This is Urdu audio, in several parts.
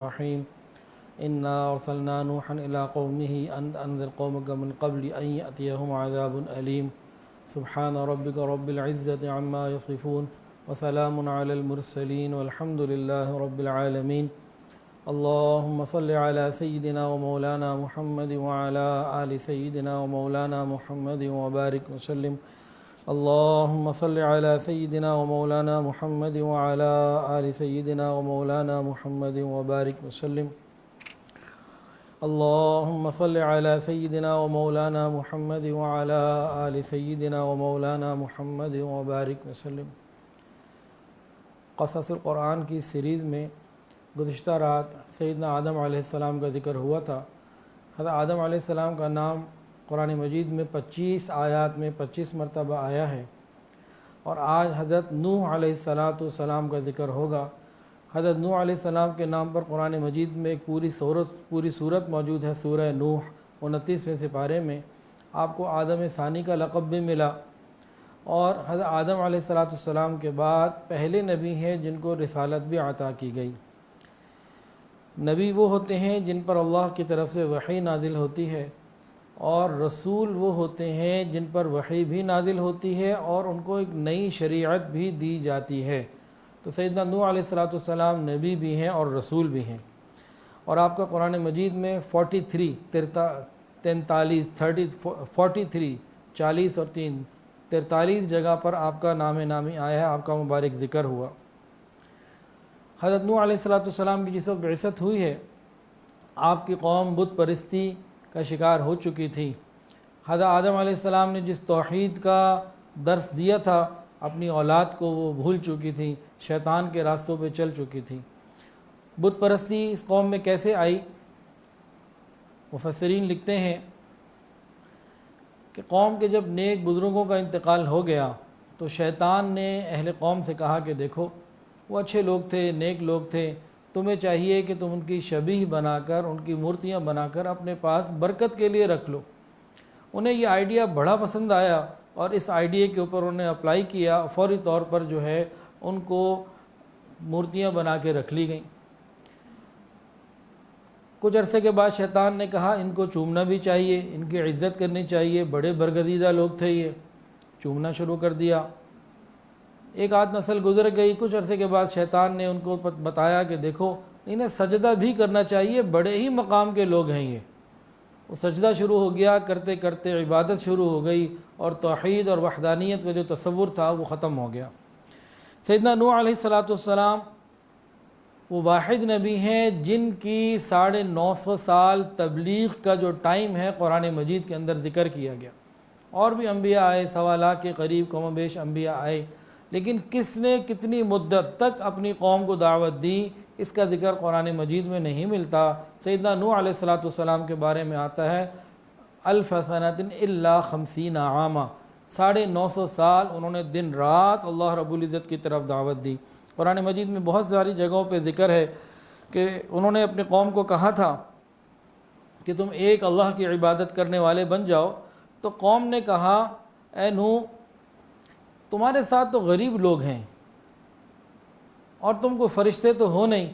الرحيم إنا أرسلنا نوحا إلى قومه أن أنذر قومك من قبل أن يأتيهم عذاب أليم سبحان ربك رب العزة عما يصفون وسلام على المرسلين والحمد لله رب العالمين اللهم صل على سيدنا ومولانا محمد وعلى آل سيدنا ومولانا محمد وبارك وسلم اللهم صل على سيدنا ومولانا محمد وعلى آل سيدنا ومولانا محمد وبارك وسلم اللهم صل على سيدنا ومولانا محمد وعلى آل سيدنا ومولانا محمد وبارك وسلم۔ قصص القرآن کی سیریز میں گزشتہ رات سیدنا آدم علیہ السلام کا ذکر ہوا تھا۔ حضرت آدم علیہ السلام کا نام قرآن مجید میں 25 آیات میں 25 مرتبہ آیا ہے، اور آج حضرت نوح علیہ السلام کا ذکر ہوگا۔ حضرت نوح علیہ السلام کے نام پر قرآن مجید میں ایک پوری سورت موجود ہے، سورہ نوح 29ویں سپارے میں۔ آپ کو آدم ثانی کا لقب بھی ملا، اور حضرت آدم علیہ السلام کے بعد پہلے نبی ہیں جن کو رسالت بھی عطا کی گئی۔ نبی وہ ہوتے ہیں جن پر اللہ کی طرف سے وحی نازل ہوتی ہے، اور رسول وہ ہوتے ہیں جن پر وحی بھی نازل ہوتی ہے اور ان کو ایک نئی شریعت بھی دی جاتی ہے۔ تو سیدنا نوح علیہ السلام نبی بھی ہیں اور رسول بھی ہیں، اور آپ کا قرآن مجید میں 43 اور 43 جگہ پر آپ کا نام نامی آیا ہے، آپ کا مبارک ذکر ہوا۔ حضرت نوح علیہ السلام کی جس وقت بعثت ہوئی ہے، آپ کی قوم بت پرستی کا شکار ہو چکی تھی۔ حضرت آدم علیہ السلام نے جس توحید کا درس دیا تھا، اپنی اولاد کو وہ بھول چکی تھی، شیطان کے راستوں پہ چل چکی تھی۔ بت پرستی اس قوم میں کیسے آئی؟ مفسرین لکھتے ہیں کہ قوم کے جب نیک بزرگوں کا انتقال ہو گیا تو شیطان نے اہل قوم سے کہا کہ دیکھو وہ اچھے لوگ تھے، نیک لوگ تھے، تمہیں چاہیے کہ تم ان کی شبیہ بنا کر، ان کی مورتیاں بنا کر اپنے پاس برکت کے لیے رکھ لو۔ انہیں یہ آئیڈیا بڑا پسند آیا، اور اس آئیڈیا کے اوپر انہوں نے اپلائی کیا، فوری طور پر جو ہے ان کو مورتیاں بنا کے رکھ لی گئیں۔ کچھ عرصے کے بعد شیطان نے کہا ان کو چومنا بھی چاہیے، ان کی عزت کرنی چاہیے، بڑے برگزیدہ لوگ تھے، یہ چومنا شروع کر دیا۔ ایک آدھ نسل گزر گئی، کچھ عرصے کے بعد شیطان نے ان کو بتایا کہ دیکھو انہیں سجدہ بھی کرنا چاہیے، بڑے ہی مقام کے لوگ ہیں یہ۔ وہ سجدہ شروع ہو گیا، کرتے کرتے عبادت شروع ہو گئی، اور توحید اور وحدانیت کا جو تصور تھا وہ ختم ہو گیا۔ سیدنا نوح علیہ السلام وہ واحد نبی ہیں جن کی 950 سال تبلیغ کا جو ٹائم ہے قرآن مجید کے اندر ذکر کیا گیا۔ اور بھی انبیاء آئے، 1.25 لاکھ کے قریب کم و بیش انبیاء آئے، لیکن کس نے کتنی مدت تک اپنی قوم کو دعوت دی، اس کا ذکر قرآن مجید میں نہیں ملتا۔ سیدنا نوح علیہ السلام کے بارے میں آتا ہے 1000 سنۃ الا 50 عاما، 950 سال انہوں نے دن رات اللہ رب العزت کی طرف دعوت دی۔ قرآن مجید میں بہت ساری جگہوں پہ ذکر ہے کہ انہوں نے اپنے قوم کو کہا تھا کہ تم ایک اللہ کی عبادت کرنے والے بن جاؤ، تو قوم نے کہا اے نوح تمہارے ساتھ تو غریب لوگ ہیں، اور تم کو فرشتے تو ہو نہیں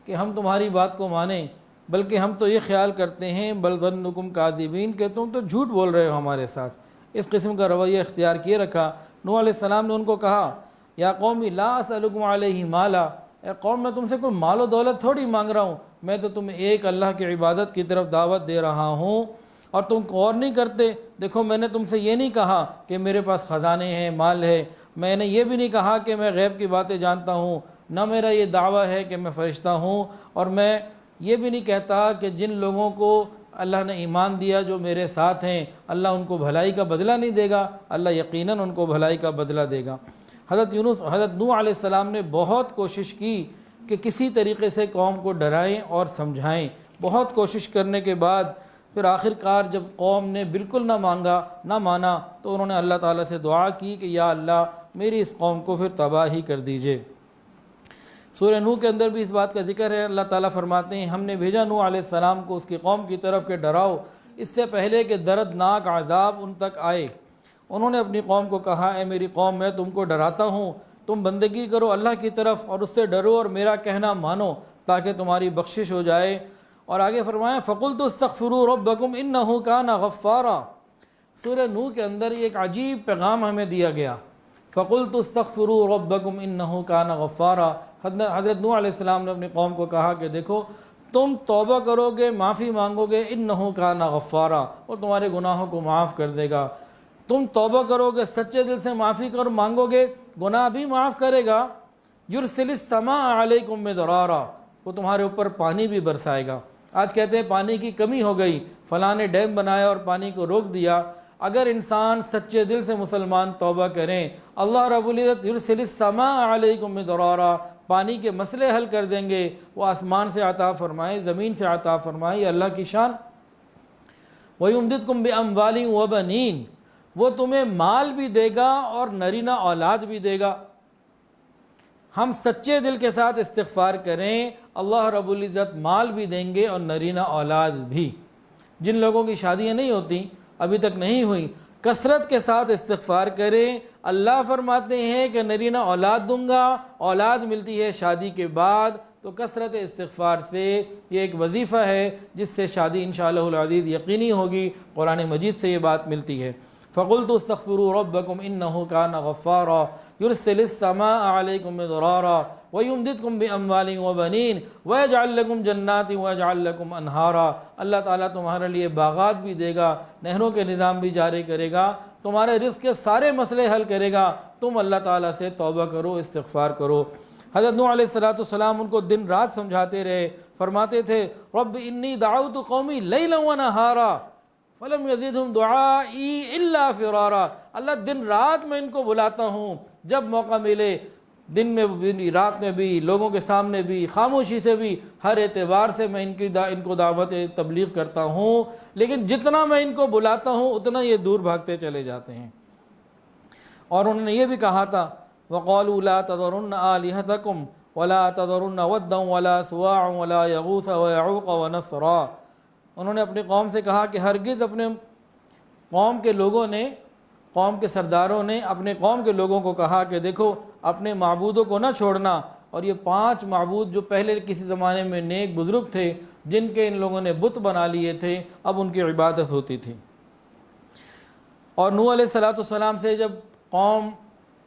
کہ ہم تمہاری بات کو مانیں، بلکہ ہم تو یہ خیال کرتے ہیں بل ظنکم کاذبین کہ تم تو جھوٹ بول رہے ہو ہمارے ساتھ۔ اس قسم کا رویہ اختیار کیے رکھا۔ نوح علیہ السلام نے ان کو کہا یا قوم لا اسألکم علیہ مالا، اے قوم میں تم سے کوئی مال و دولت تھوڑی مانگ رہا ہوں، میں تو تمہیں ایک اللہ کی عبادت کی طرف دعوت دے رہا ہوں، اور تم غور نہیں کرتے۔ دیکھو میں نے تم سے یہ نہیں کہا کہ میرے پاس خزانے ہیں، مال ہے، میں نے یہ بھی نہیں کہا کہ میں غیب کی باتیں جانتا ہوں، نہ میرا یہ دعویٰ ہے کہ میں فرشتہ ہوں، اور میں یہ بھی نہیں کہتا کہ جن لوگوں کو اللہ نے ایمان دیا جو میرے ساتھ ہیں اللہ ان کو بھلائی کا بدلہ نہیں دے گا، اللہ یقیناً ان کو بھلائی کا بدلہ دے گا۔ حضرت نوح علیہ السلام نے بہت کوشش کی کہ کسی طریقے سے قوم کو ڈرائیں اور سمجھائیں۔ بہت کوشش کرنے کے بعد پھر آخر کار جب قوم نے بالکل نہ مانا تو انہوں نے اللہ تعالیٰ سے دعا کی کہ یا اللہ میری اس قوم کو پھر تباہ ہی کر دیجئے۔ سورہ نوح کے اندر بھی اس بات کا ذکر ہے۔ اللہ تعالیٰ فرماتے ہیں ہم نے بھیجا نوح علیہ السلام کو اس کی قوم کی طرف کہ ڈراؤ اس سے پہلے کہ دردناک عذاب ان تک آئے۔ انہوں نے اپنی قوم کو کہا اے میری قوم میں تم کو ڈراتا ہوں تم بندگی کرو اللہ کی طرف اور اس سے ڈرو اور میرا کہنا مانو تاکہ تمہاری بخشش ہو جائے۔ اور آگے فرمایا فَقُلْتُ اسْتَغْفِرُوا رَبَّكُمْ إِنَّهُ كَانَ غَفَّارًا۔ سورہ نوح کے اندر ایک عجیب پیغام ہمیں دیا گیا، فَقُلْتُ اسْتَغْفِرُوا رَبَّكُمْ إِنَّهُ كَانَ غَفَّارًا۔ حضرت نوح علیہ السلام نے اپنی قوم کو کہا کہ دیکھو تم توبہ کرو گے، معافی مانگو گے، إِنَّهُ كَانَ غَفَّارًا، وہ تمہارے گناہوں کو معاف کر دے گا۔ تم توبہ کرو گے، سچے دل سے معافی مانگو گے، گناہ بھی معاف کرے گا۔ يُرْسِلِ السَّمَاءَ عَلَيْكُمْ مِدْرَارًا، وہ تمہارے اوپر پانی بھی برسائے گا۔ آج کہتے ہیں پانی کی کمی ہو گئی، فلاں نے ڈیم بنایا اور پانی کو روک دیا۔ اگر انسان سچے دل سے مسلمان توبہ کریں، اللہ رب العزت یرسل السماء علیکم مدرارا، پانی کے مسئلے حل کر دیں گے۔ وہ آسمان سے عطا فرمائے، زمین سے عطا فرمائے، یہ اللہ کی شان۔ وَيُمْدِدْكُمْ بِأَمْوَالٍ وَبَنِينَ، وہ تمہیں مال بھی دے گا اور نرینہ اولاد بھی دے گا۔ ہم سچے دل کے ساتھ استغفار کریں، اللہ رب العزت مال بھی دیں گے اور نرینہ اولاد بھی۔ جن لوگوں کی شادیاں نہیں ہوتی، ابھی تک نہیں ہوئی، کثرت کے ساتھ استغفار کریں، اللہ فرماتے ہیں کہ نرینہ اولاد دوں گا۔ اولاد ملتی ہے شادی کے بعد، تو کثرت استغفار سے یہ ایک وظیفہ ہے جس سے شادی انشاءاللہ العزیز یقینی ہوگی۔ قرآن مجید سے یہ بات ملتی ہے۔ فَقُلْتُ اسْتَغْفِرُوا رَبَّكُمْ إِنَّهُ كَانَ غَفَّارًا يُرْسِلِ السَّمَاءَ عَلَيْكُمْ مِدْرَارًا وَيُمْدِدْكُمْ بِأَمْوَالٍ وَبَنِينَ وَيَجْعَلْ لَكُمْ جَنَّاتٍ وَيَجْعَلْ لَكُمْ أَنْهَارًا، اللہ تعالیٰ تمہارے لیے باغات بھی دے گا، نہروں کے نظام بھی جاری کرے گا، تمہارے رزق کے سارے مسئلے حل کرے گا۔ تم اللہ تعالیٰ سے توبہ کرو، استغفار کرو۔ حضرت نوح علیہ السلام ان کو دن رات سمجھاتے رہے، فرماتے تھے رب انی دعوت قومی لیلا ونہارا فلم یزدہم دعائی الا فرارا، اللہ دن رات میں ان کو بلاتا ہوں، جب موقع ملے، دن میں بھی رات میں بھی، لوگوں کے سامنے بھی، خاموشی سے بھی، ہر اعتبار سے میں ان کو دعوت تبلیغ کرتا ہوں، لیکن جتنا میں ان کو بلاتا ہوں اتنا یہ دور بھاگتے چلے جاتے ہیں۔ اور انہوں نے یہ بھی کہا تھا وَقَالُوا لَا تَذَرُنَّ آلِهَتَكُمْ وَلَا تَذَرُنَّ وَدًّا وَلَا سُوَاعًا وَلَا يَغُوثَ وَيَعُوقَ وَنَسْرًا، انہوں نے اپنی قوم سے کہا کہ ہرگز اپنے قوم کے لوگوں نے، قوم کے سرداروں نے اپنے قوم کے لوگوں کو کہا کہ دیکھو اپنے معبودوں کو نہ چھوڑنا، اور یہ 5 معبود جو پہلے کسی زمانے میں نیک بزرگ تھے جن کے ان لوگوں نے بت بنا لیے تھے، اب ان کی عبادت ہوتی تھی۔ اور نوح علیہ السلام سے جب قوم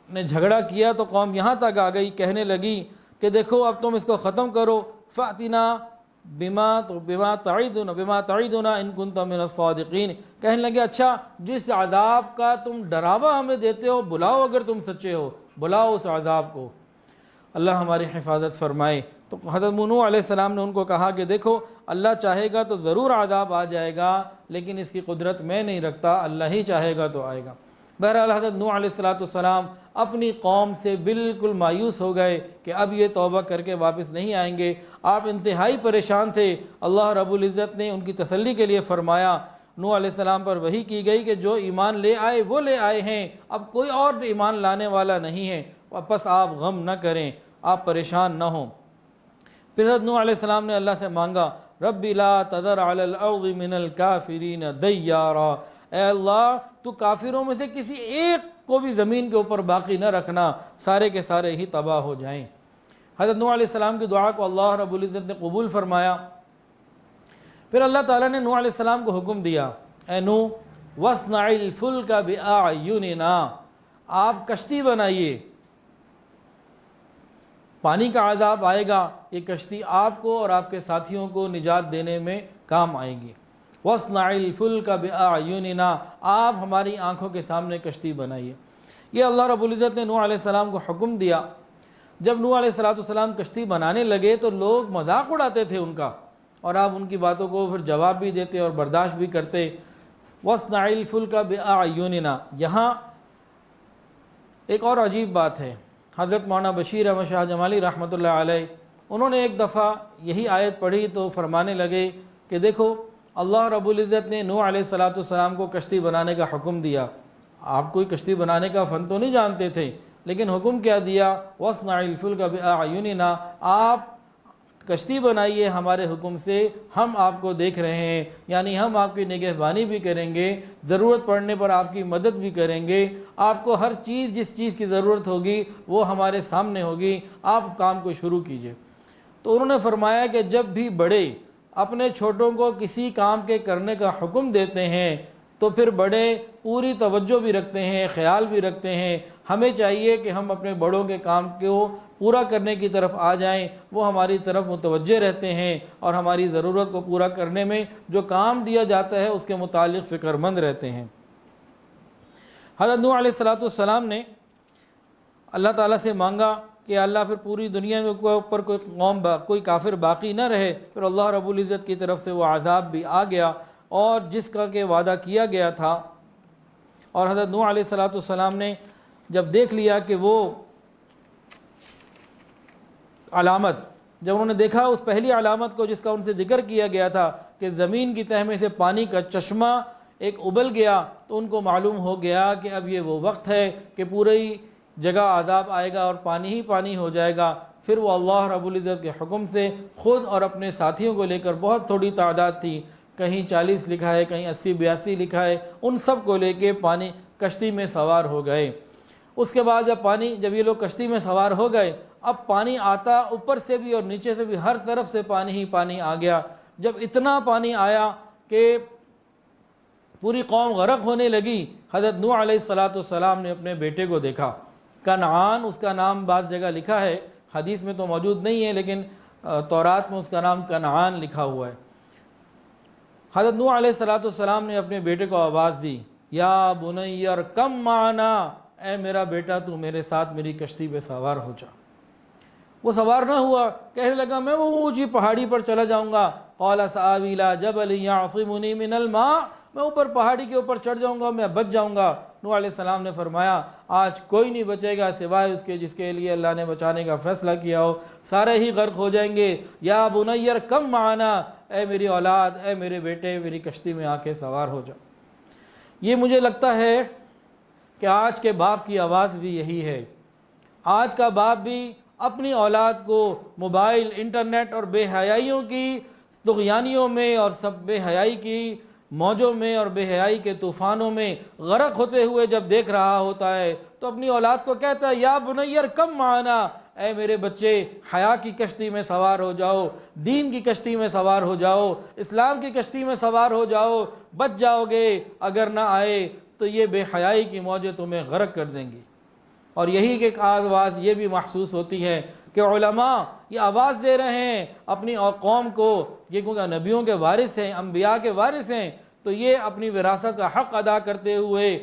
نے جھگڑا کیا تو قوم یہاں تک آ گئی، کہنے لگی کہ دیکھو اب تم اس کو ختم کرو، فَأْتِنَا بِمَا تَعِدُنَا إِن كُنتَ مِنَ الصَّادِقِينَ، کہنے لگے اچھا جس عذاب کا تم ڈراوا ہمیں دیتے ہو بلاؤ، اگر تم سچے ہو بلاؤ اس عذاب کو، اللہ ہماری حفاظت فرمائے۔ تو حضرت نوح علیہ السلام نے ان کو کہا کہ دیکھو اللہ چاہے گا تو ضرور عذاب آ جائے گا، لیکن اس کی قدرت میں نہیں رکھتا، اللہ ہی چاہے گا تو آئے گا۔ بہرحال حضرت نوح علیہ السلام اپنی قوم سے بالکل مایوس ہو گئے کہ اب یہ توبہ کر کے واپس نہیں آئیں گے۔ آپ انتہائی پریشان تھے۔ اللہ رب العزت نے ان کی تسلی کے لیے فرمایا، نوح علیہ السلام پر وحی کی گئی کہ جو ایمان لے آئے وہ لے آئے ہیں، اب کوئی اور ایمان لانے والا نہیں ہے، بس آپ غم نہ کریں، آپ پریشان نہ ہوں۔ پھر حضرت نوح علیہ السلام نے اللہ سے مانگا رب لا تذر علی الارض من الکافرین دیارا، اے اللہ تو کافروں میں سے کسی ایک کو بھی زمین کے اوپر باقی نہ رکھنا، سارے کے سارے ہی تباہ ہو جائیں۔ حضرت نوح علیہ السلام کی دعا کو اللہ رب العزت نے قبول فرمایا۔ پھر اللہ تعالیٰ نے نوح علیہ السلام کو حکم دیا، اے نوح وَاصْنَعِ الْفُلْكَ بِأَعْيُنِنَا، آپ کشتی بنائیے، پانی کا عذاب آئے گا، یہ کشتی آپ کو اور آپ کے ساتھیوں کو نجات دینے میں کام آئے گی۔ وَاصْنَعِ الْفُلْكَ بِأَعْيُنِنَا، آپ ہماری آنکھوں کے سامنے کشتی بنائیے۔ یہ اللہ رب العزت نے نوح علیہ السلام کو حکم دیا۔ جب نوح علیہ السلام کشتی بنانے لگے تو لوگ مذاق اڑاتے تھے ان کا، اور آپ ان کی باتوں کو پھر جواب بھی دیتے اور برداشت بھی کرتے۔ وَاصْنَعِ الْفُلْكَ بِأَعْيُنِنَا، یہاں ایک اور عجیب بات ہے۔ حضرت مولانا بشیر احمد شاہ جمالی رحمۃ اللہ علیہ، انہوں نے ایک دفعہ یہی آیت پڑھی تو فرمانے لگے کہ دیکھو اللہ رب العزت نے نوح علیہ السلام کو کشتی بنانے کا حکم دیا، آپ کوئی کشتی بنانے کا فن تو نہیں جانتے تھے، لیکن حکم کیا دیا وَاصْنَعِ الْفُلْكَ بِأَعْيُنِنَا، آپ کشتی بنائیے ہمارے حکم سے، ہم آپ کو دیکھ رہے ہیں، یعنی ہم آپ کی نگہبانی بھی کریں گے، ضرورت پڑنے پر آپ کی مدد بھی کریں گے، آپ کو ہر چیز جس چیز کی ضرورت ہوگی وہ ہمارے سامنے ہوگی، آپ کام کو شروع کیجئے۔ تو انہوں نے فرمایا کہ جب بھی بڑے اپنے چھوٹوں کو کسی کام کے کرنے کا حکم دیتے ہیں تو پھر بڑے پوری توجہ بھی رکھتے ہیں، خیال بھی رکھتے ہیں۔ ہمیں چاہیے کہ ہم اپنے بڑوں کے کام کو پورا کرنے کی طرف آ جائیں، وہ ہماری طرف متوجہ رہتے ہیں اور ہماری ضرورت کو پورا کرنے میں جو کام دیا جاتا ہے اس کے متعلق فکر مند رہتے ہیں۔ حضرت نوح علیہ السلام نے اللہ تعالیٰ سے مانگا کہ اللہ پھر پوری دنیا میں اوپر کوئی کافر باقی نہ رہے، پھر اللہ رب العزت کی طرف سے وہ عذاب بھی آ گیا اور جس کا کہ وعدہ کیا گیا تھا۔ اور حضرت نوح علیہ السلام نے جب دیکھ لیا کہ وہ علامت، جب انہوں نے دیکھا اس پہلی علامت کو جس کا ان سے ذکر کیا گیا تھا کہ زمین کی تہ میں سے پانی کا چشمہ ایک ابل گیا، تو ان کو معلوم ہو گیا کہ اب یہ وہ وقت ہے کہ پوری جگہ عذاب آئے گا اور پانی ہی پانی ہو جائے گا۔ پھر وہ اللہ رب العزت کے حکم سے خود اور اپنے ساتھیوں کو لے کر، بہت تھوڑی تعداد تھی، کہیں 40 لکھا ہے، کہیں 80 82 لکھا ہے، ان سب کو لے کے پانی کشتی میں سوار ہو گئے۔ اس کے بعد جب یہ لوگ کشتی میں سوار ہو گئے، اب پانی آتا اوپر سے بھی اور نیچے سے بھی، ہر طرف سے پانی ہی پانی آ گیا۔ جب اتنا پانی آیا کہ پوری قوم غرق ہونے لگی، حضرت نوح علیہ السلام نے اپنے بیٹے کو دیکھا، کنعان اس کا نام بعض جگہ لکھا ہے، حدیث میں تو موجود نہیں ہے لیکن تورات میں اس کا نام کنعان لکھا ہوا ہے۔ حضرت نوح علیہ السلام نے اپنے بیٹے کو آواز دی، یا بنی ارکب معنا، اے میرا بیٹا تو میرے ساتھ میری کشتی پہ سوار ہو جا۔ وہ سوار نہ ہوا، کہنے لگا میں وہ اونچی پہاڑی پر چلا جاؤں گا، قال سآوی الی جبل یعصمنی من الماء، میں اوپر پہاڑی کے اوپر چڑھ جاؤں گا، میں بچ جاؤں گا۔ نوح علیہ السلام نے فرمایا آج کوئی نہیں بچے گا سوائے اس کے جس کے لیے اللہ نے بچانے کا فیصلہ کیا ہو، سارے ہی غرق ہو جائیں گے۔ یا بنی ارکب معنا، اے میری اولاد، اے میرے بیٹے میری کشتی میں آ کے سوار ہو جا۔ یہ مجھے لگتا ہے کہ آج کے باپ کی آواز بھی یہی ہے۔ آج کا باپ بھی اپنی اولاد کو موبائل، انٹرنیٹ اور بے حیائیوں کی طغیانیوں میں اور سب بے حیائی کی موجوں میں اور بے حیائی کے طوفانوں میں غرق ہوتے ہوئے جب دیکھ رہا ہوتا ہے تو اپنی اولاد کو کہتا ہے یا بنی ارکب معنا، اے میرے بچے حیا کی کشتی میں سوار ہو جاؤ، دین کی کشتی میں سوار ہو جاؤ، اسلام کی کشتی میں سوار ہو جاؤ، بچ جاؤ گے، اگر نہ آئے تو یہ بے حیائی کی موجیں تمہیں غرق کر دیں گی۔ اور یہی کہ ایک آواز یہ بھی محسوس ہوتی ہے کہ علماء یہ آواز دے رہے ہیں اپنی قوم کو، یہ کیونکہ نبیوں کے وارث ہیں، انبیاء کے وارث ہیں، تو یہ اپنی وراثت کا حق ادا کرتے ہوئے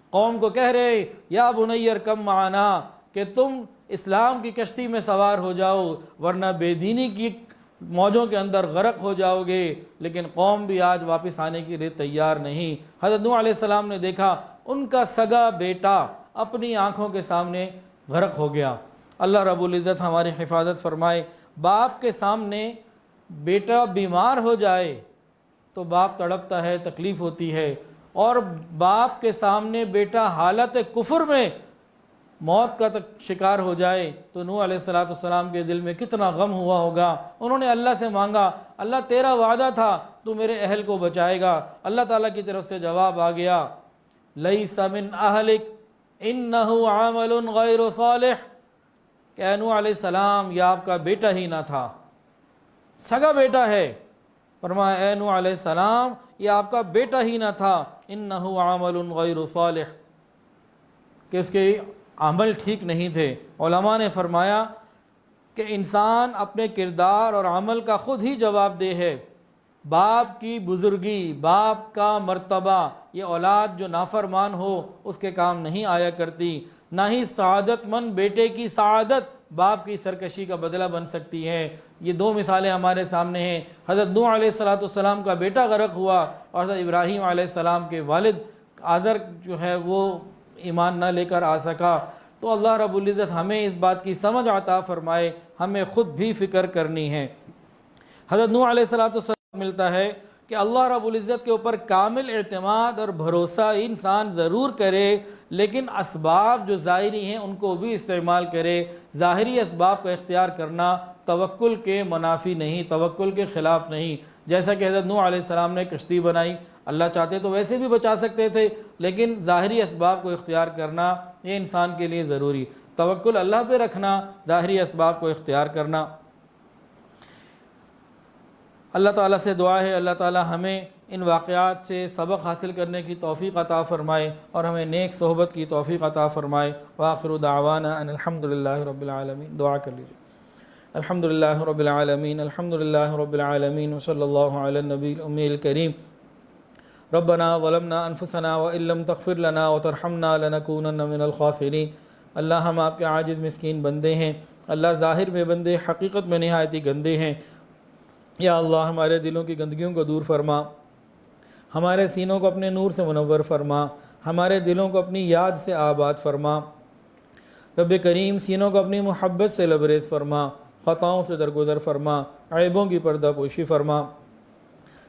قوم کو کہہ رہے ہیں یا بنی ارکب معنا، کہ تم اسلام کی کشتی میں سوار ہو جاؤ ورنہ بے دینی کی موجوں کے اندر غرق ہو جاؤ گے۔ لیکن قوم بھی آج واپس آنے کے لیے تیار نہیں۔ حضرت نوح علیہ السلام نے دیکھا ان کا سگا بیٹا اپنی آنکھوں کے سامنے غرق ہو گیا۔ اللہ رب العزت ہماری حفاظت فرمائے۔ باپ کے سامنے بیٹا بیمار ہو جائے تو باپ تڑپتا ہے، تکلیف ہوتی ہے، اور باپ کے سامنے بیٹا حالت کفر میں موت کا شکار ہو جائے تو نوح علیہ السلام کے دل میں کتنا غم ہوا ہوگا۔ انہوں نے اللہ سے مانگا، اللہ تیرا وعدہ تھا تو میرے اہل کو بچائے گا۔ اللہ تعالیٰ کی طرف سے جواب آ گیا، لیس من اہلک انہ عمل غیر صالح، کہ نوح علیہ السلام یہ آپ کا بیٹا ہی نہ تھا، سگا بیٹا ہے۔ فرمایا اے نوح علیہ السلام یہ آپ کا بیٹا ہی نہ تھا، انہ عمل غیر صالح، کہ اس کے عمل ٹھیک نہیں تھے۔ علماء نے فرمایا کہ انسان اپنے کردار اور عمل کا خود ہی جواب دہ ہے۔ باپ کی بزرگی، باپ کا مرتبہ، یہ اولاد جو نافرمان ہو اس کے کام نہیں آیا کرتی، نہ ہی سعادت مند بیٹے کی سعادت باپ کی سرکشی کا بدلہ بن سکتی ہے۔ یہ دو مثالیں ہمارے سامنے ہیں۔ حضرت نوح علیہ السلام کا بیٹا غرق ہوا اور حضرت ابراہیم علیہ السلام کے والد آذر جو ہے وہ ایمان نہ لے کر آ سکا۔ تو اللہ رب العزت ہمیں اس بات کی سمجھ عطا فرمائے، ہمیں خود بھی فکر کرنی ہے۔ حضرت نوح علیہ السلام ملتا ہے کہ اللہ رب العزت کے اوپر کامل اعتماد اور بھروسہ انسان ضرور کرے، لیکن اسباب جو ظاہری ہیں ان کو بھی استعمال کرے۔ ظاہری اسباب کا اختیار کرنا توکل کے منافی نہیں، توکل کے خلاف نہیں۔ جیسا کہ حضرت نوح علیہ السلام نے کشتی بنائی، اللہ چاہتے تو ویسے بھی بچا سکتے تھے، لیکن ظاہری اسباب کو اختیار کرنا یہ انسان کے لیے ضروری، توکل اللہ پہ رکھنا، ظاہری اسباب کو اختیار کرنا۔ اللہ تعالیٰ سے دعا ہے اللہ تعالیٰ ہمیں ان واقعات سے سبق حاصل کرنے کی توفیق عطا فرمائے اور ہمیں نیک صحبت کی توفیق عطا فرمائے۔ وآخر دعوانا ان الحمدللہ رب العالمین۔ دعا کر لیجیے۔ الحمدللہ رب العالمین، الحمدللہ رب العالمین، وصلی اللہ علی النبی الامی الکریم۔ ربنا ظلمنا انفسنا وان لم تغفر لنا وترحمنا لنکونن من الخاسرین۔ اللہ ہم آپ کے عاجز مسکین بندے ہیں، اللہ ظاہر میں بندے، حقیقت میں نہایت ہی گندے ہیں۔ یا اللہ ہمارے دلوں کی گندگیوں کو دور فرما، ہمارے سینوں کو اپنے نور سے منور فرما، ہمارے دلوں کو اپنی یاد سے آباد فرما۔ رب کریم سینوں کو اپنی محبت سے لبریز فرما، خطاؤں سے درگزر فرما، عیبوں کی پردہ پوشی فرما۔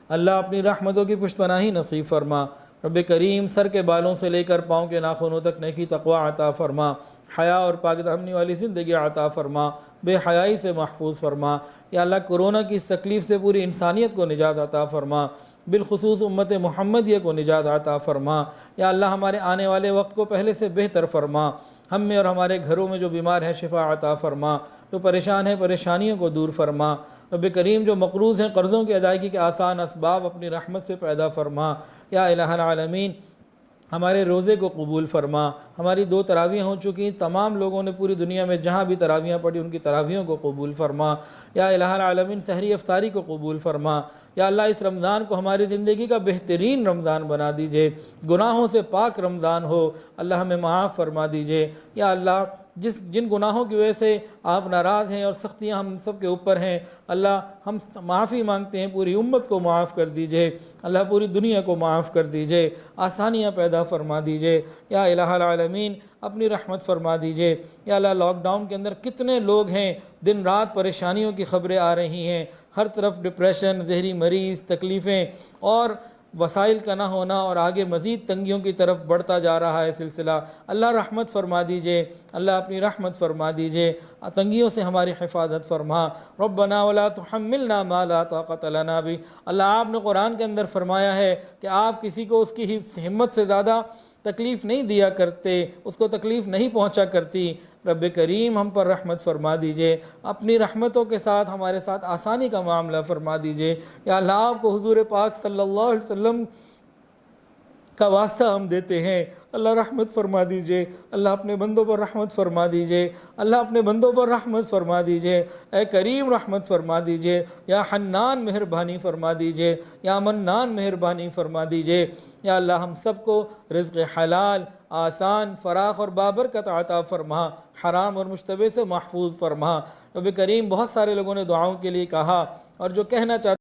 اللہ اپنی رحمتوں کی پشت پناہی نصیب فرما۔ رب کریم سر کے بالوں سے لے کر پاؤں کے ناخنوں تک نیکی تقوی عطا فرما، حیا اور پاک دامنی والی زندگی عطا فرما، بے حیائی سے محفوظ فرما۔ یا اللہ کرونا کی اس تکلیف سے پوری انسانیت کو نجات عطا فرما، بالخصوص امت محمدیہ کو نجات عطا فرما۔ یا اللہ ہمارے آنے والے وقت کو پہلے سے بہتر فرما، ہم میں اور ہمارے گھروں میں جو بیمار ہے شفا عطا فرما، جو پریشان ہے پریشانیوں کو دور فرما۔ رب کریم جو مقروض ہیں قرضوں کی ادائیگی کے آسان اسباب اپنی رحمت سے پیدا فرما۔ یا الہ العالمین ہمارے روزے کو قبول فرما۔ ہماری 2 تراویح ہو چکی، تمام لوگوں نے پوری دنیا میں جہاں بھی تراویحیں پڑھی ان کی تراویحوں کو قبول فرما۔ یا الہ العالمین سحری افطاری کو قبول فرما۔ یا اللہ اس رمضان کو ہماری زندگی کا بہترین رمضان بنا دیجئے، گناہوں سے پاک رمضان ہو، اللہ ہمیں معاف فرما دیجئے۔ یا اللہ جن گناہوں کی وجہ سے آپ ناراض ہیں اور سختیاں ہم سب کے اوپر ہیں، اللہ ہم معافی مانگتے ہیں، پوری امت کو معاف کر دیجئے، اللہ پوری دنیا کو معاف کر دیجئے، آسانیاں پیدا فرما دیجئے۔ یا الہ العالمین اپنی رحمت فرما دیجئے۔ یا اللہ لاک ڈاؤن کے اندر کتنے لوگ ہیں، دن رات پریشانیوں کی خبریں آ رہی ہیں، ہر طرف ڈپریشن، ذہنی مریض، تکلیفیں اور وسائل کا نہ ہونا، اور آگے مزید تنگیوں کی طرف بڑھتا جا رہا ہے سلسلہ۔ اللہ رحمت فرما دیجئے، اللہ اپنی رحمت فرما دیجئے، تنگیوں سے ہماری حفاظت فرما۔ ربنا ولا تحملنا ما لا طاقت لنا به۔ اللہ آپ نے قرآن کے اندر فرمایا ہے کہ آپ کسی کو اس کی ہمت سے زیادہ تکلیف نہیں دیا کرتے، اس کو تکلیف نہیں پہنچا کرتی۔ رب کریم ہم پر رحمت فرما دیجئے، اپنی رحمتوں کے ساتھ ہمارے ساتھ آسانی کا معاملہ فرما دیجئے۔ یا اللہ آپ کو حضور پاک صلی اللہ علیہ وسلم کا واسطہ ہم دیتے ہیں، اللہ رحمت فرما دیجئے، اللہ اپنے بندوں پر رحمت فرما دیجئے، اللہ اپنے بندوں پر رحمت فرما دیجئے، اے کریم رحمت فرما دیجئے، یا حنان مہربانی فرما دیجئے، یا منان مہربانی فرما دیجئے۔ یا اللہ ہم سب کو رزق حلال، آسان، فراخ اور بابرکت عطا فرما، حرام اور مشتبہ سے محفوظ فرما۔ رب کریم بہت سارے لوگوں نے دعاؤں کے لیے کہا، اور جو کہنا چاہتے